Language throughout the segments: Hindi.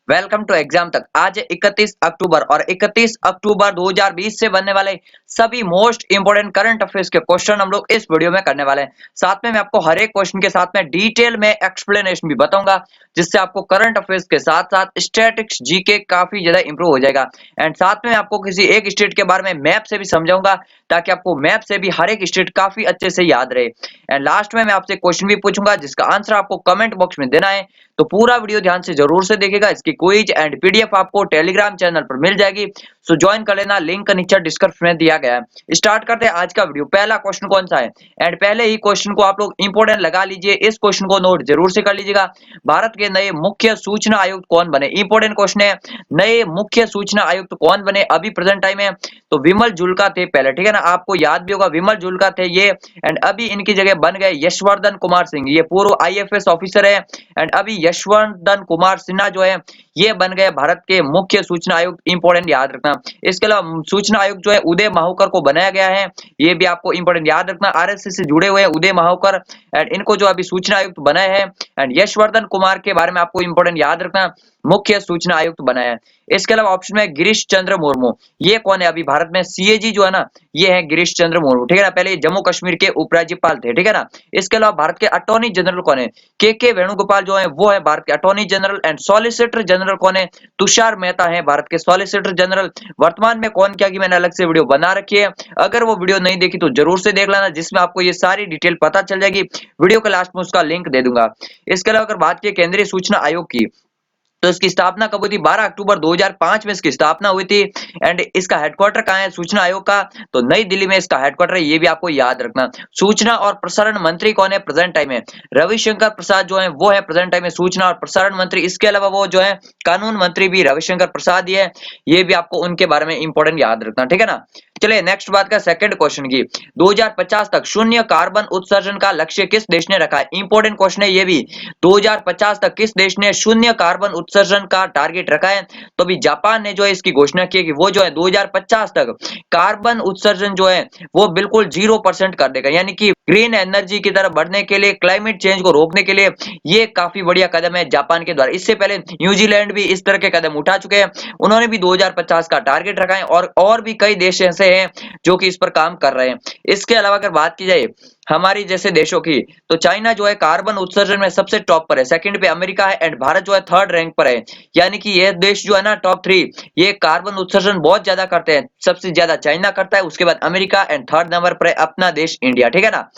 वेलकम टू एग्जाम तक। आज है 31 अक्टूबर और 31 अक्टूबर 2020 से बनने वाले सभी मोस्ट इंपोर्टेंट करंट अफेयर्स के क्वेश्चन हम लोग इस वीडियो में करने वाले हैं। साथ में मैं आपको हर एक क्वेश्चन के साथ में डिटेल में एक्सप्लेनेशन भी बताऊंगा, जिससे आपको करंट अफेयर्स के साथ साथ स्टैटिक्स जीके काफी ज्यादा इंप्रूव हो जाएगा। एंड साथ में आपको किसी एक स्टेट के बारे में मैप से भी समझाऊंगा, ताकि आपको मैप से भी हर एक स्टेट काफी अच्छे से याद रहे। एंड लास्ट में मैं आपसे क्वेश्चन भी पूछूंगा, जिसका आंसर आपको कमेंट बॉक्स में देना है। तो पूरा वीडियो ध्यान से जरूर से देखिएगा। इसकी क्विज एंड पीडीएफ आपको टेलीग्राम चैनल पर मिल जाएगी, सो ज्वाइन कर लेना, लिंक नीचे डिस्क्रिप्शन में दिया गया है। स्टार्ट करते हैं आज का वीडियो। पहला क्वेश्चन कौन सा है, एंड पहले ही क्वेश्चन को आप लोग इंपोर्टेंट लगा लीजिए, इस क्वेश्चन को नोट जरूर से कर लीजिएगा। भारत के नए मुख्य सूचना आयुक्त कौन बने? इंपोर्टेंट क्वेश्चन है। नए मुख्य सूचना आयुक्त कौन बने अभी प्रेजेंट टाइम में? तो विमल जुल्का थे पहले, ठीक है ना, आपको याद भी होगा विमल जुल्का थे ये। एंड अभी इनकी जगह बन गए यशवर्धन कुमार सिंह, ये पूर्व आईएफएस ऑफिसर है। एंड अभी यशवर्धन कुमार सिन्हा जो है ये बन गए भारत के मुख्य सूचना आयुक्त। इंपोर्टेंट याद रखना। इसके अलावा सूचना आयुक्त जो है उदय माहूकर को बनाया गया है, ये भी आपको इंपोर्टेंट याद रखना। आरएसएस से जुड़े हुए हैं उदय माहूकर, एंड इनको जो अभी सूचना आयुक्त बनाए हैं। एंड यशवर्धन कुमार के बारे में आपको इंपोर्टेंट याद रखना, मुख्य सूचना आयुक्त बनाया है। इसके अलावा ऑप्शन में गिरीश चंद्र मुर्मू, ये कौन है अभी भारत में सीएजी जो है ना, ये है गिरीश चंद्र मुर्मू, ठीक है ना। पहले जम्मू कश्मीर के उपराज्यपाल थे, ठीक है ना। इसके अलावा भारत के अटॉर्नी जनरल कौन है? के वेणुगोपाल जो है वो है भारत के attorney general. And solicitor general कौन है? तुषार मेहता है भारत के सॉलिसिटर जनरल। वर्तमान में कौन क्या की मैंने अलग से वीडियो बना रखी है, अगर वो वीडियो नहीं देखी तो जरूर से देख लेना, जिसमें आपको ये सारी डिटेल पता चल जाएगी। वीडियो के लास्ट में उसका लिंक दे दूंगा। इसके अलावा अगर बात की केंद्रीय सूचना आयोग की, तो इसकी स्थापना कब हुई थी? 12 अक्टूबर 2005 में इसकी स्थापना हुई थी। एंड इसका हेडक्वार्टर कहाँ है सूचना आयोग का? तो नई दिल्ली में इसका हेडक्वार्टर है, ये भी आपको याद रखना। सूचना और प्रसारण मंत्री कौन है प्रेजेंट टाइम में? रविशंकर प्रसाद जो है वो है प्रेजेंट टाइम में सूचना और प्रसारण मंत्री। इसके अलावा वो जो है कानून मंत्री भी रविशंकर प्रसाद ही है, ये भी आपको उनके बारे में इंपोर्टेंट याद रखना, ठीक है ना। चलिए नेक्स्ट बात का सेकंड क्वेश्चन की, 2050 तक शून्य कार्बन उत्सर्जन का लक्ष्य किस देश ने रखा है? इंपोर्टेंट क्वेश्चन है ये भी। 2050 तक किस देश ने शून्य कार्बन उत्सर्जन का टारगेट रखा है? तो अभी जापान ने जो है इसकी घोषणा की है कि वो जो है 2050 तक कार्बन उत्सर्जन जो है वो बिल्कुल 0% कर देगा, यानी कि ग्रीन एनर्जी की तरफ बढ़ने के लिए, क्लाइमेट चेंज को रोकने के लिए ये काफी बढ़िया कदम है जापान के द्वारा। इससे पहले न्यूजीलैंड भी इस तरह के कदम उठा चुके हैं, उन्होंने भी 2050 का टारगेट रखा है, और भी कई देश ऐसे हैं जो कि इस पर काम कर रहे हैं। इसके अलावा अगर बात की जाए हमारी जैसे देशों की, तो चाइना जो है कार्बन उत्सर्जन में सबसे टॉप पर है, सेकंड पे अमेरिका है, एंड भारत जो है थर्ड रैंक पर है। यानी कि ये देश जो है ना टॉप 3, ये कार्बन उत्सर्जन बहुत ज्यादा करते हैं। सबसे ज्यादा चाइना करता है, उसके बाद अमेरिका, एंड थर्ड नंबर पर है अपना देश इंडिया, ठीक है ना।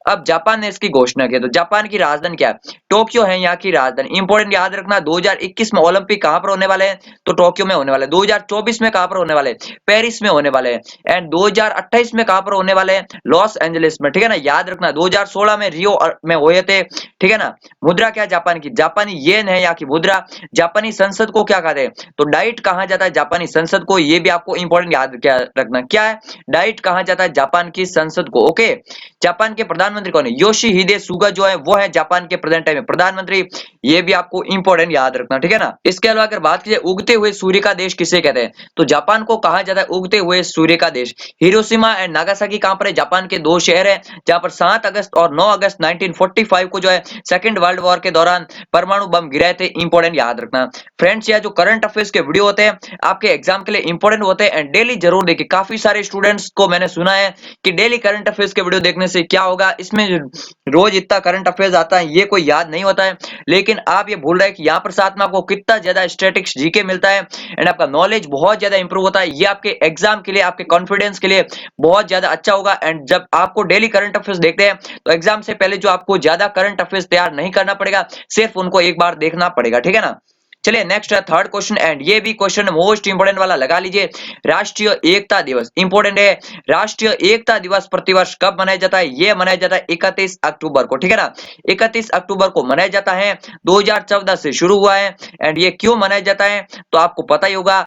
अब जापान ने इसकी घोषणा की, तो जापान की राजधानी क्या है? टोक्यो है यहाँ की राजधानी। इंपोर्टेंट याद रखना, 2021 में ओलंपिक कहां पर होने वाले हैं? तो टोक्यो में होने वाले। 2024 में कहां पर होने वाले? पेरिस में होने वाले हैं। एंड 2028 में कहां पर होने वाले हैं? लॉस एंजलिस में, ठीक है ना। याद रखना 2016 में रियो में हुए थे, ठीक है ना। मुद्रा क्या है जापान की? जापानी येन है यहाँ की मुद्रा। जापानी संसद को क्या कहते हैं? तो डाइट कहा जाता है जापानी संसद को, ये भी आपको इंपोर्टेंट याद रखना। क्या है? डाइट कहा जाता है जापान की संसद को, ओके। जापान के प्रधानमंत्री कौन है? योशिहिदे सुगा जो है वो है जापान के प्रेजेंट टाइम में प्रधानमंत्री, ये भी आपको इंपोर्टेंट याद रखना, ठीक है ना। इसके अलावा अगर बात की जाए उगते हुए सूर्य का देश किसे कहते हैं, तो जापान को कहा जाता है उगते हुए सूर्य का देश। हिरोशिमा एंड नागासाकी कहां पर है? जापान के दो शहर है, जहां पर 7 अगस्त और 9 अगस्त 1945 को जो है सेकंड वर्ल्ड वॉर के दौरान परमाणु बम गिराए थे। इंपोर्टेंट याद रखना फ्रेंड्स। यह जो करंट अफेयर्स के वीडियो होते हैं आपके एग्जाम के लिए इंपोर्टेंट होते हैं, एंड डेली जरूर देखिए। काफी सारे स्टूडेंट्स को मैंने सुना है कि डेली करंट अफेयर्स के वीडियो देखने से क्या होगा, इसमें रोज इतना करंट अफेयर्स आता है ये कोई याद नहीं होता है। लेकिन आप ये भूल रहे हैं कि यहाँ पर साथ में आपको कितना ज्यादा स्टैटिक्स जीके मिलता है, एंड आपका नॉलेज बहुत ज्यादा इंप्रूव होता है। ये आपके एग्जाम के लिए, आपके कॉन्फिडेंस के लिए बहुत ज्यादा अच्छा होगा। एंड जब आपको डेली करंट अफेयर्स देखते हैं तो एग्जाम से पहले जो आपको ज्यादा करंट अफेयर्स तैयार नहीं करना पड़ेगा, सिर्फ उनको एक बार देखना पड़ेगा, ठीक है ना। चलिए नेक्स्ट है थर्ड क्वेश्चन, एंड ये भी क्वेश्चन मोस्ट इंपोर्टेंट वाला लगा लीजिए। राष्ट्रीय एकता दिवस इंपोर्टेंट है। राष्ट्रीय एकता दिवस प्रतिवर्ष कब मनाया जाता है? ये मनाया जाता है 31 अक्टूबर को, ठीक है ना। 31 अक्टूबर को मनाया जाता है, 2014 से शुरू हुआ है। एंड ये क्यों मनाया जाता है तो आपको पता ही होगा,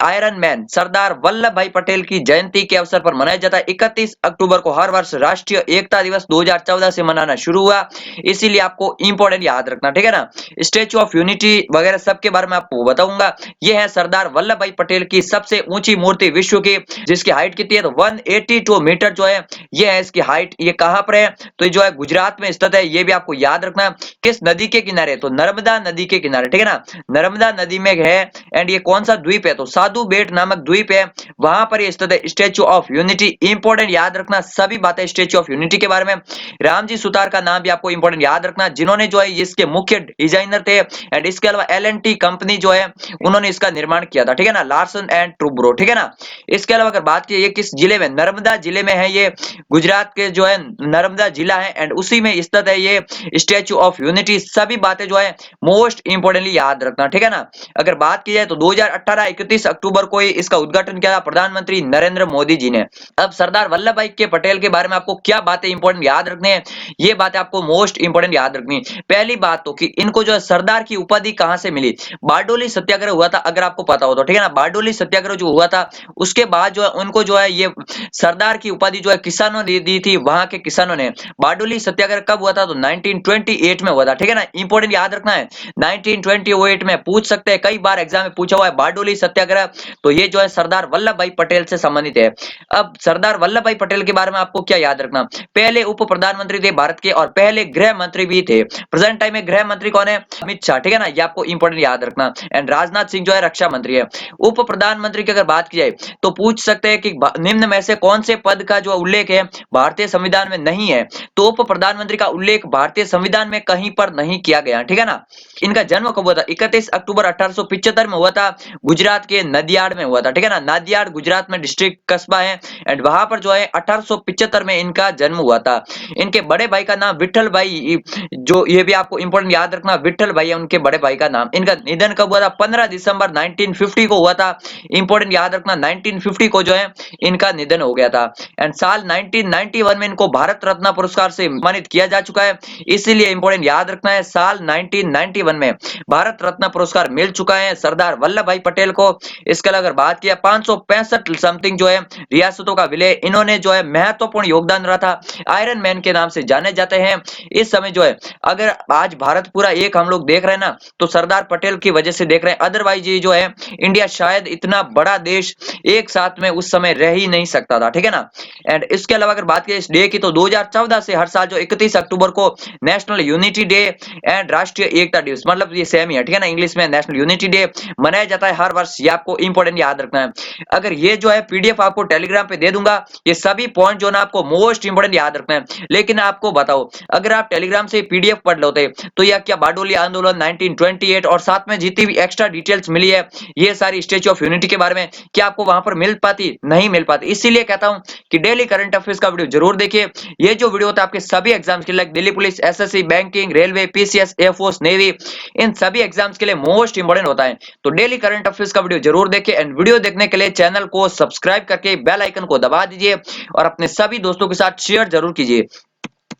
आयरन मैन सरदार वल्लभ भाई पटेल की जयंती के अवसर पर मनाया जाता है। 31 अक्टूबर को हर वर्ष राष्ट्रीय एकता दिवस 2014 से मनाना शुरू हुआ, इसीलिए आपको इंपोर्टेंट याद रखना, ठीक है ना। स्टेच्यू ऑफ यूनिटी वगैरह सब के बारे में आपको बताऊंगा। ये है सरदार वल्लभ भाई पटेल की सबसे ऊंची मूर्ति विश्व की, जिसकी हाइट कितनी है तो 182 मीटर जो है ये है इसकी हाइट। ये कहां पर है तो ये जो है गुजरात में स्थित है, ये भी आपको याद रखना। किस नदी के किनारे तो नर्मदा नदी के किनारे, ठीक है ना, नर्मदा नदी में है। एंड ये कौन सा द्वीप है तो साधु बेट नामक द्वीप है, वहां पर ये स्थित है। स्टेच्यू ऑफ यूनिटी इंपॉर्टेंट याद रखना, सभी बातें स्टेच्यू ऑफ यूनिटी के बारे में। रामजी सुतार का नाम भी आपको इंपॉर्टेंट याद रखना, जिन्होंने जो है इसके मुख्य डिजाइनर थे। एंड इसके अलावा L&T कंपनी जो है उन्होंने इसका निर्माण किया था, ठीक है ना, लार्सन एंड टूब्रो, ठीक है ना। इसके अलावा अगर बात की ये किस जिले में, नर्मदा जिले में है, ये गुजरात के जो है नर्मदा जिला है एंड उसी में स्थित है ये स्टेच्यू ऑफ यूनिटी। सभी बातें जो है मोस्ट इंपोर्टेंटली याद रखना, ठीक है ना। अगर बात की जाए तो 2018 31 अक्टूबर को इसका उद्घाटन किया था प्रधानमंत्री नरेंद्र मोदी जी ने। अब सरदार वल्लभ भाई के पटेल के बारे में आपको क्या बातें इंपॉर्टेंट याद रखनी है, ये बातें आपको मोस्ट इंपोर्टेंट याद रखनी है। पहली बात तो कि इनको जो है सरदार की उपाधि कहां से मिली, बारडोली सत्याग्रह हुआ था, अगर आपको पता हो तो, ठीक है ना। बारडोली सत्याग्रह जो हुआ था उसके बाद जो है उनको जो है ये सरदार की उपाधि जो है किसानों ने दी थी, वहां के किसानों ने। बारडोली सत्याग्रह कब हुआ था तो 1928 में हुआ था, ठीक है ना। इंपॉर्टेंट याद रखना है, 1928 में पूछ सकते हैं, कई बार एग्जाम में पूछा हुआ है बारडोली सत्याग्रह, तो ये जो है सरदार वल्लभ भाई पटेल से संबंधित है। अब सरदार वल्लभ भाई पटेल के बारे में आपको क्या याद रखना, पहले उप प्रधानमंत्री थे भारत के और पहले गृह मंत्री भी थे। प्रेजेंट टाइम में गृह मंत्री कौन है, अमित शाह, ठीक है ना, ये आपको इंपॉर्टेंट याद रखना। एंड राजनाथ सिंह जो है रक्षा मंत्री है। उप प्रधानमंत्री की अगर बात की जाए तो पूछ सकते हैं कि निम्न में से कौन से पद का जो उल्लेख है भारतीय संविधान में नहीं है, तो उप प्रधानमंत्री का उल्लेख भारतीय संविधान में कहीं पर नहीं किया गया, ठीक है ना। इनका जन्म कब हुआ था, 31 अक्टूबर 1875 में हुआ था, गुजरात के नदियाड में हुआ था, ठीक है ना। नदियाड गुजरात में डिस्ट्रिक्ट कस्बा है एंड वहां पर जो है 1875 में इनका जन्म हुआ था। इनके बड़े भाई का नाम विठल भाई, जो ये भी आपको इंपॉर्टेंट याद रखना, विठल भाई है उनके बड़े भाई का नाम। इनका निधन कब हुआ था, 15 दिसंबर 1950 को हुआ था। इंपॉर्टेंट याद रखना 1950 को जो है इनका निधन हो गया था। एंड साल 1991 में इनको भारत रत्न पुरस्कार से सम्मानित किया जा चुका है, इसीलिए इंपॉर्टेंट याद रखना है साल 1991 में भारत रत्न पुरस्कार मिल चुका है सरदार वल्लभ भाई पटेल को। इसके अलावा अगर बात किया 565 समथिंग जो है रियासतों का विलय इन्होंने जो है महत्वपूर्ण योगदान रहा था, आयरन मैन के नाम से जाने जाते हैं। इस समय जो है अगर आज भारत पूरा एक हम लोग देख रहे हैं ना तो सरदार पटेल की वजह से देख रहे हैं, अदरवाइज ये जो है इंडिया शायद इतना बड़ा देश एक साथ में उस समय रह ही नहीं सकता था, ठीक है ना। एंड इसके अलावा अगर बात करें इस डे की तो 2014 से हर साल जो 31 अक्टूबर को नेशनल यूनिटी डे एंड राष्ट्रीय एकता दिवस, मतलब ये सेम ही है, ठीक है ना, इंग्लिश में नेशनल यूनिटी डे मनाया जाता है हर वर्ष, ये आपको इंपॉर्टेंट याद रखना है। अगर ये जो है पीडीएफ आपको टेलीग्राम पे दे दूंगा, ये सभी पॉइंट जो ना आपको मोस्ट इंपॉर्टेंट याद रखना है। लेकिन आपको बताओ अगर आप टेलीग्राम से पीडीएफ पढ़ लेते तो यह क्या बारडोली आंदोलन 1928 और साथ में जितनी भी एक्स्ट्रा डिटेल्स मिली है ये सारी स्टेच्यू ऑफ यूनिटी के बारे में क्या आपको वहां पर मिल पाती, नहीं मिल पाती। इसीलिए कहता हूं कि डेली करंट अफेयर्स का वीडियो जरूर देखिए। ये जो वीडियो होता है आपके सभी एग्जाम्स के लिए, Delhi police, SSC, banking, railway, PCS, air force, navy, इन सभी एग्जाम्स के लिए मोस्ट इंपोर्टेंट होता है। तो डेली करंट अफेयर्स का वीडियो जरूर देखिए एंड वीडियो देखने के लिए चैनल को सब्सक्राइब करके बेल आइकन को दबा दीजिए और अपने सभी दोस्तों के साथ शेयर जरूर कीजिए।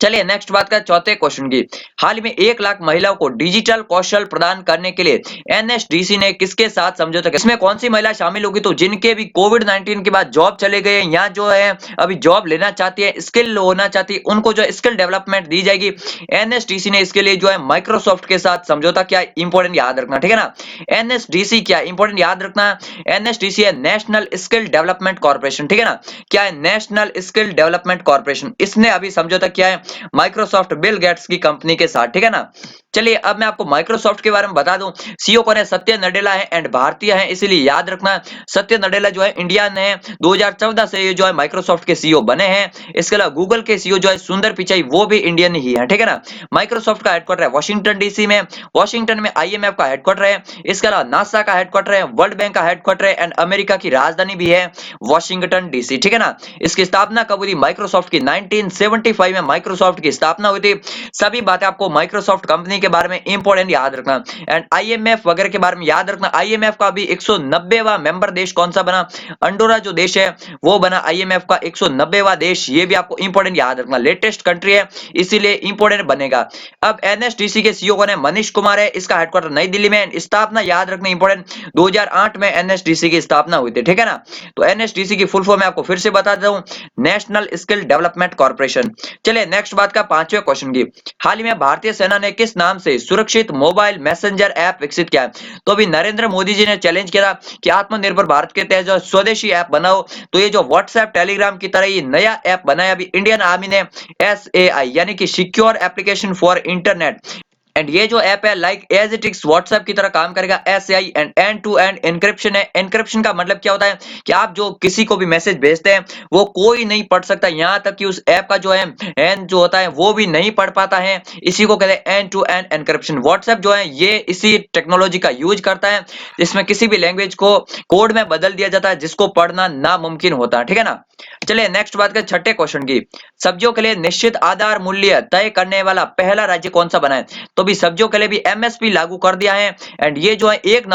चलिए नेक्स्ट बात का चौथे क्वेश्चन की, हाल ही में 1 लाख महिलाओं को डिजिटल कौशल प्रदान करने के लिए एनएसडीसी ने किसके साथ समझौता किया, इसमें कौन सी महिला शामिल होगी तो जिनके भी कोविड-19 के बाद जॉब चले गए या जो है अभी जॉब लेना चाहती है, स्किल होना चाहती है, उनको जो स्किल डेवलपमेंट दी जाएगी। एनएसडीसी ने इसके लिए जो है माइक्रोसॉफ्ट के साथ समझौता किया, इंपॉर्टेंट याद रखना, ठीक है ना। एनएसडीसी क्या, इंपॉर्टेंट याद रखना, एनएसडीसी है नेशनल स्किल डेवलपमेंट कॉर्पोरेशन, ठीक है ना। क्या है, नेशनल स्किल डेवलपमेंट कॉर्पोरेशन, इसने अभी समझौता किया है माइक्रोसॉफ्ट बिल गेट्स की कंपनी के साथ, ठीक है ना। चलिए अब मैं आपको माइक्रोसॉफ्ट के बारे में बता दूं, सीईओ कौन है, सत्य नडेला है एंड भारतीय है, इसीलिए याद रखना सत्य नडेला जो है इंडियन है, 2014 से ये जो है माइक्रोसॉफ्ट के सीईओ बने हैं। इसके अलावा गूगल के सीईओ जो है सुंदर पिचाई वो भी इंडियन ही है, ठीक है ना। माइक्रोसॉफ्ट का हेडक्वार्टर है वॉशिंगटन डीसी में, वॉशिंगटन में आईएमएफ का हेडक्वार्टर है, इसके अलावा नासा का हेडक्वार्टर है, वर्ल्ड बैंक का हेडक्वार्टर है एंड अमेरिका की राजधानी भी है वॉशिंगटन डीसी, ठीक है ना। इसकी स्थापना कब हुई थी माइक्रोसॉफ्ट की, 1975 में माइक्रोसॉफ्ट की स्थापना हुई थी। सभी बातें आपको माइक्रोसॉफ्ट कंपनी के बारे में इंपॉर्टेंट याद रखना एंड आईएमएफ वगैरह के बारे में याद रखना। आईएमएफ का भी 190वां मेंबर देश कौन सा बना, अंडोरा जो देश है वो बना आईएमएफ का 190वां देश, ये भी आपको इंपॉर्टेंट याद रखना, लेटेस्ट कंट्री है इसीलिए इंपॉर्टेंट बनेगा। अब एनएसडीसी के सीईओ कौन है, मनीष कुमार है, इसका हेडक्वार्टर नई दिल्ली में, स्थापना याद रखना इंपॉर्टेंट, 2008 में एनएसडीसी की स्थापना हुई थी, ठीक है ना। तो एनएसडीसी की फुल फॉर्म मैं आपको फिर से बता देता हूं, नेशनल स्किल डेवलपमेंट कॉर्पोरेशन। चलिए नेक्स्ट बात का पांचवें क्वेश्चन की, हाल ही में भारतीय सेना ने किस नाम नाम से सुरक्षित मोबाइल मैसेंजर ऐप विकसित किया है। तो अभी नरेंद्र मोदी जी ने चैलेंज किया था कि आत्मनिर्भर भारत के तहत जो स्वदेशी ऐप बनाओ, तो ये जो व्हाट्सएप टेलीग्राम की तरह ये नया ऐप बनाया अभी इंडियन आर्मी ने, SAI यानी कि secure application for internet. And ये जो ऐप है like as it is WhatsApp की तरह काम करेगा। SAI end to end encryption है। एनक्रिप्शन का मतलब क्या होता है कि आप जो किसी को भी मैसेज भेजते हैं वो कोई नहीं पढ़ सकता, यहाँ तक कि उस ऐप का जो है एंड जो होता है वो भी नहीं पढ़ पाता है। इसी को कहते हैं end to end encryption. WhatsApp जो है ये इसी टेक्नोलॉजी का यूज करता है, जिसमें किसी भी लैंग्वेज को कोड में बदल दिया जाता है जिसको पढ़ना नामुमकिन होता है। ठीक है ना। चलिए नेक्स्ट बात करें छठे क्वेश्चन की। सब्जियों के लिए निश्चित आधार मूल्य तय करने वाला पहला राज्य कौन सा बना है? तो भी सब्जियों के लिए भी MSP लागू कर दिया है। एंड ये जो है 1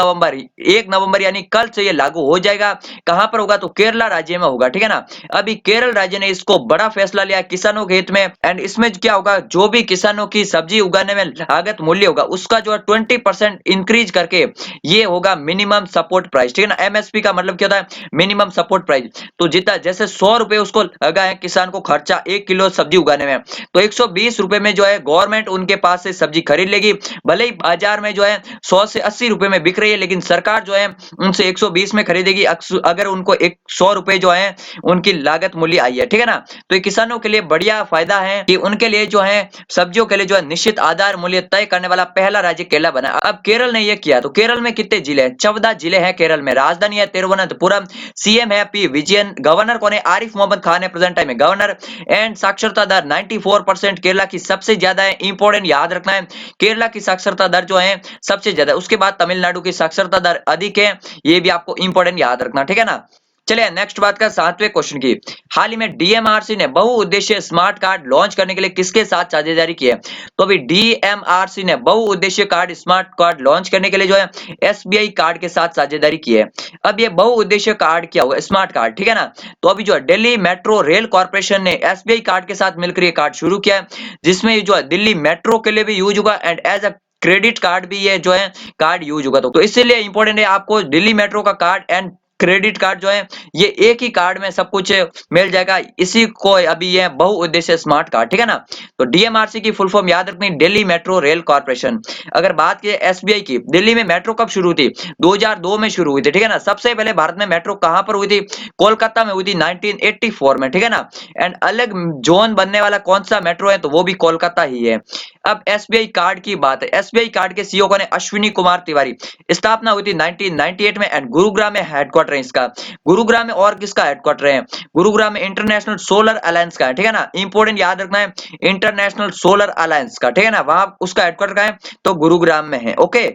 नवंबर यानी कल से ये लागू हो जाएगा। कहां पर होगा? तो केरला राज्य में होगा। ठीक है ना। अभी केरल राज्य ने इसको बड़ा फैसला लिया किसानों के हित में। एंड इसमें क्या होगा, जो भी किसानों की सब्जी उगाने में लागत मूल्य होगा उसका जो है 20% इंक्रीज करके ये होगा मिनिमम सपोर्ट प्राइस। ठीक है ना। MSP का मतलब क्या होता है? Minimum support price. तो जितना जैसे 100 रुपए उसको लगा है किसान को खर्चा 1 किलो सब्जी उगाने में, तो 120 रुपए में जो है गवर्नमेंट उनके पास से सब्जी खरीद लेगी। भले ही बाजार में जो है 100 से 80 रुपए में बिक रही है, लेकिन सरकार जो है उनसे 120 में खरीदेगी अगर उनको 100 रुपए जो है उनकी लागत मूल्य आई है। ठीक है ना। तो ये किसानों के लिए बढ़िया फायदा है कि उनके लिए जो है सब्जियों के लिए जो है निश्चित आधार मूल्य तय करने वाला पहला राज्य केरला बना। अब केरल ने यह किया, तो केरल में कितने जिले हैं? 14 जिले हैं केरल में। राजधानी है तिरुवनंतपुरम। CM है P विजयन। गवर्नर कौन है? आरिफ मोहम्मद खान है प्रेजेंट टाइम में गवर्नर। एंड साक्षरता दर 94% केरला की सबसे ज्यादा है। इंपॉर्टेंट याद रखना है, केरला की साक्षरता दर जो है सबसे ज्यादा, उसके बाद तमिलनाडु की साक्षरता दर अधिक है। ये भी आपको इंपॉर्टेंट याद रखना। ठीक है ना। चलिए नेक्स्ट बात का 7वें क्वेश्चन की। हाल ही में DMRC ने बहुउद्देशीय स्मार्ट कार्ड लॉन्च करने के लिए किसके साथ साझेदारी की है? तो अभी DMRC ने बहुउद्देशीय कार्ड स्मार्ट कार्ड लॉन्च करने के लिए जो है SBI कार्ड के साथ साझेदारी की है। अब ये बहुउद्देशीय कार्ड क्या होगा? Smart card. ठीक है ना। तो अभी जो है दिल्ली मेट्रो रेल कॉर्पोरेशन ने SBI कार्ड के साथ मिलकर ये कार्ड शुरू किया है, जिसमें जो है दिल्ली मेट्रो के लिए भी यूज होगा and as a credit card भी ये जो है कार्ड यूज होगा। तो इसलिए इंपॉर्टेंट है आपको दिल्ली मेट्रो का कार्ड एंड क्रेडिट कार्ड जो है ये एक ही कार्ड में सब कुछ मिल जाएगा। इसी को अभी ये बहुउद्देशीय स्मार्ट कार्ड। ठीक है ना। तो DMRC की फुल फॉर्म याद रखनी, दिल्ली मेट्रो रेल कॉर्पोरेशन। अगर बात की SBI की, दिल्ली में मेट्रो कब शुरू हुई थी? 2002 में शुरू हुई थी। ठीक है ना। सबसे पहले भारत में मेट्रो कहां पर हुई थी? कोलकाता में हुई थी 1984 में। ठीक है ना। एंड अलग जोन बनने वाला कौन सा मेट्रो है? तो वो भी कोलकाता ही है। अब SBI कार्ड की बात है। SBI कार्ड के CEO कौन है? अश्विनी कुमार तिवारी। स्थापना हुई थी 1998 में एंड गुरुग्राम में हेडक्वार्टर है इसका। गुरुग्राम में और किसका हेडक्वार्टर है? गुरुग्राम में इंटरनेशनल सोलर अलायंस का है। ठीक है ना। इंपॉर्टेंट याद रखना है, इंटरनेशनल सोलर अलायंस का। ठीक है ना। वहां उसका हेडक्वार्टर का है तो गुरुग्राम में है। ओके।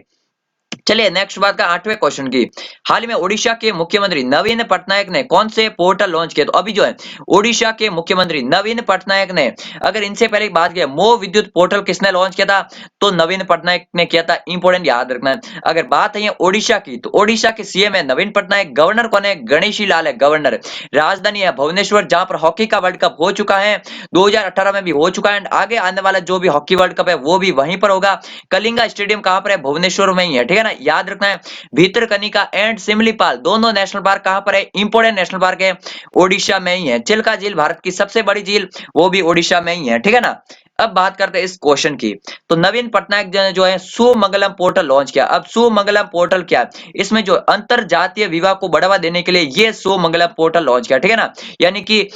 चलिए नेक्स्ट बात का 8वें क्वेश्चन की। हाल ही में ओडिशा के मुख्यमंत्री नवीन पटनायक ने कौन से पोर्टल लॉन्च किया? तो अभी जो है ओडिशा के मुख्यमंत्री नवीन पटनायक ने, अगर इनसे पहले बात की मो विद्युत पोर्टल किसने लॉन्च किया था? तो नवीन पटनायक ने किया था। इंपॉर्टेंट याद रखना है। अगर बात है ओडिशा की, तो ओडिशा के CM है नवीन पटनायक। गवर्नर कौन है? गणेशी लाल है गवर्नर। राजधानी है भुवनेश्वर, जहां पर हॉकी का वर्ल्ड कप हो चुका है, 2018 में भी हो चुका है। आगे आने वाला जो भी हॉकी वर्ल्ड कप है वो भी वहीं पर होगा। कलिंगा स्टेडियम कहां पर है? भुवनेश्वर में ही है। ठीक है ना। याद रखना है, भीतरकनिका एंड सिमलीपाल दोनों नेशनल पार्क कहां पर है? इंपोर्टेंट नेशनल पार्क है, ओडिशा में ही है। चिल्का झील भारत की सबसे बड़ी झील, वो भी ओडिशा में ही है। ठीक है ना। अब बात करते हैं इस क्वेश्चन की। तो नवीन पटनायक ने जो है सुमंगलम पोर्टल लॉन्च किया। अब सुमंगलम पोर्टल क्या है? इसमें जो अंतर जातीय विवाह को बढ़ावा देने के लिए ये सुमंगलम पोर्टल लॉन्च किया। ठीक है ना। यानी कि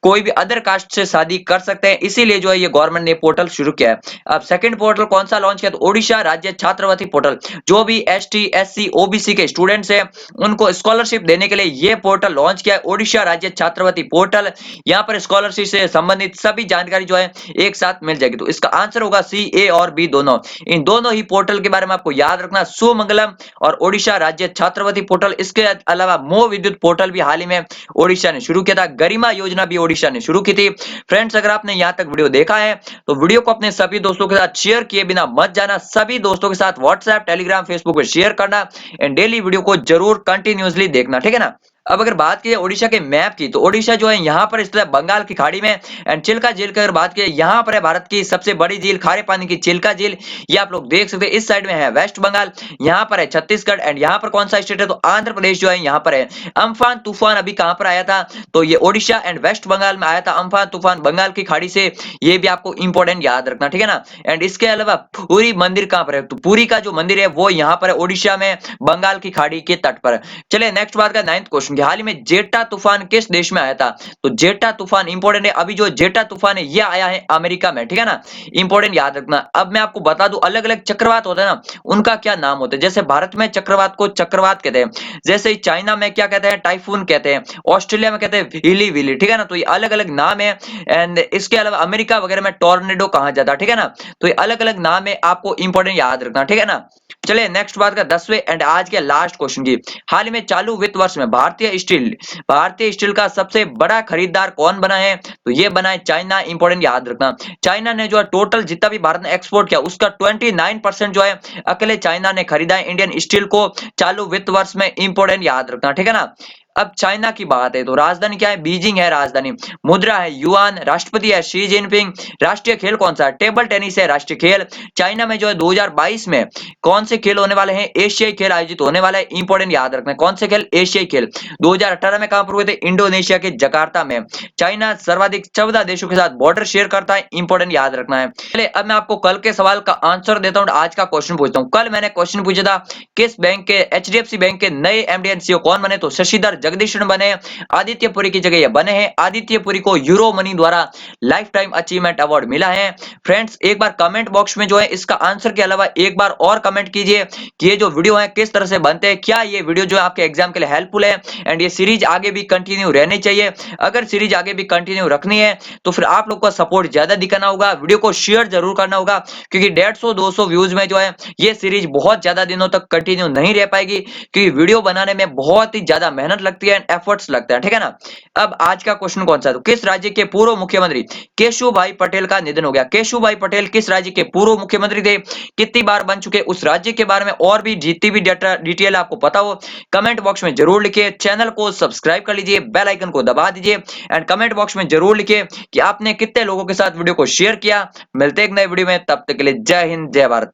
कोई भी अदर कास्ट से शादी कर सकते हैं, इसीलिए जो है ये गवर्नमेंट ने पोर्टल शुरू किया है। अब सेकंड पोर्टल कौन सा लॉन्च किया? तो ओडिशा राज्य छात्रवृत्ति पोर्टल। जो भी ST SC OBC के स्टूडेंट्स हैं उनको स्कॉलरशिप देने के लिए ये पोर्टल लॉन्च किया है, ओडिशा राज्य छात्रवृत्ति पोर्टल। यहाँ पर स्कॉलरशिप से संबंधित सभी जानकारी जो है एक साथ मिल जाएगी। तो इसका आंसर होगा C, A और B दोनों। इन दोनों ही पोर्टल के बारे में आपको याद रखना, सुमंगलम और ओडिशा राज्य छात्रवृत्ति पोर्टल। इसके अलावा मो विद्युत पोर्टल भी हाल ही में ओडिशा ने शुरू किया था। गरिमा योजना भी ओडिशा ने शुरू की थी। फ्रेंड्स, अगर आपने यहां तक वीडियो देखा है तो वीडियो को अपने सभी दोस्तों के साथ शेयर किए बिना मत जाना। सभी दोस्तों के साथ व्हाट्सएप, टेलीग्राम, फेसबुक पर शेयर करना एंड डेली वीडियो को जरूर कंटिन्यूअसली देखना। ठीक है ना। अब अगर बात की ओडिशा के मैप की, तो ओडिशा जो है यहाँ पर स्थित है बंगाल की खाड़ी में। एंड चिल्का झील की अगर बात की, यहाँ पर है भारत की सबसे बड़ी झील, खारे पानी की चिल्का झील। ये आप लोग देख सकते हैं, इस साइड में है वेस्ट बंगाल, यहाँ पर है छत्तीसगढ़। एंड यहाँ पर कौन सा स्टेट है, तो आंध्र प्रदेश जो है यहाँ पर है। अम्फान तूफान अभी कहां पर आया था, तो ये ओडिशा एंड वेस्ट बंगाल में आया था अम्फान तूफान, बंगाल की खाड़ी से। ये भी आपको इंपॉर्टेंट याद रखना, ठीक है ना। एंड इसके अलावा पुरी मंदिर कहां पर है, तो पुरी का जो मंदिर है वो यहाँ पर है ओडिशा में, बंगाल की खाड़ी के तट पर। चलिए नेक्स्ट बात का 9th क्वेश्चन, हाल ही में जेटा तूफान किस देश में आया था, तो जेटा तूफान इंपॉर्टेंट है, अभी जो जेटा तूफान है ये आया है अमेरिका में, ठीक है ना। इंपॉर्टेंट याद रखना। अब मैं आपको बता दूं, अलग अलग चक्रवात होते हैं ना, उनका क्या नाम होता है। जैसे भारत में चक्रवात को चक्रवात कहते हैं, जैसे चाइना में क्या कहते हैं, टाइफून कहते हैं, ऑस्ट्रेलिया में कहते हैं विली विली, ठीक है ना। तो ये अलग अलग नाम है। एंड इसके अलावा अमेरिका वगैरह में टोर्नेडो कहा जाता है, ठीक है ना। तो ये अलग अलग नाम है, आपको इंपॉर्टेंट याद रखना, ठीक है ना। चलिए नेक्स्ट बात का 10वें एंड आज के लास्ट क्वेश्चन की, हाल ही में चालू वित्त वर्ष में भारतीय स्टील का सबसे बड़ा खरीदार कौन बना है, तो ये बना है चाइना। इंपॉर्टेंट याद रखना, चाइना ने जो है टोटल जितना भी भारत ने एक्सपोर्ट किया उसका 29% जो है अकेले चाइना ने खरीदा है इंडियन स्टील को चालू वित्त वर्ष में। इंपॉर्टेंट याद रखना, ठीक है ना। अब चाइना की बात है, तो राजधानी क्या है, बीजिंग है राजधानी, मुद्रा है युआन, राष्ट्रपति है शी जिनपिंग, राष्ट्रीय खेल कौन सा है, टेबल टेनिस है राष्ट्रीय खेल। चाइना में जो है 2022 में कौन से खेल होने वाले हैं, एशियाई खेल आयोजित होने वाला है। इंपॉर्टेंट याद रखना, कौन से खेल, एशियाई खेल। 2018 में कहां पर हुए थे, इंडोनेशिया के जकार्ता में। चाइना सर्वाधिक 14 देशों के साथ बॉर्डर शेयर करता है, इंपॉर्टेंट याद रखना है। चलिए अब मैं आपको कल के सवाल का आंसर देता हूं, आज का क्वेश्चन पूछता हूं। कल मैंने क्वेश्चन पूछा था, किस बैंक के, एचडीएफसी बैंक के नए एमडी एंड सीईओ कौन बने, तो शशिधर जगदीशन बने। आदित्य पुरी की जगह ये बने हैं, आदित्य पुरी को यूरो मनी द्वारा लाइफ टाइम अचीवमेंट अवार्ड मिला है। फ्रेंड्स एक बार कमेंट बॉक्स में जो है इसका आंसर के अलावा एक बार और कमेंट कीजिए कि ये जो वीडियो है किस तरह से बनते हैं, क्या ये वीडियो जो है आपके एग्जाम के लिए हेल्पफुल है। एंड ये सीरीज आगे भी कंटिन्यू रहनी चाहिए। अगर सीरीज आगे भी कंटिन्यू रखनी है तो फिर आप लोग का सपोर्ट ज्यादा दिखाना होगा, वीडियो को शेयर जरूर करना होगा, क्योंकि 150-200 व्यूज में जो है ये सीरीज बहुत ज्यादा दिनों तक कंटिन्यू नहीं रह पाएगी, क्योंकि वीडियो बनाने में बहुत ही ज्यादा मेहनत लगती है एंड एफर्ट्स लगता है, ठीक है ना। अब आज का क्वेश्चन कौन सा है, तो किस राज्य के पूर्व मुख्यमंत्री केशुभाई पटेल का निधन हो गया। केशुभाई पटेल किस राज्य के पूर्व मुख्यमंत्री थे, कितनी बार बन चुके, उस राज्य के बारे में और भी जितनी भी डाटा डिटेल आपको पता हो कमेंट बॉक्स में जरूर लिखिए। चैनल को सब्सक्राइब कर लीजिए, बेल आइकन को दबा दीजिए एंड कमेंट बॉक्स में जरूर लिखिए कि आपने कितने लोगों के साथ वीडियो को शेयर किया। मिलते हैं एक नए वीडियो में, तब तक के लिए जय हिंद जय भारत।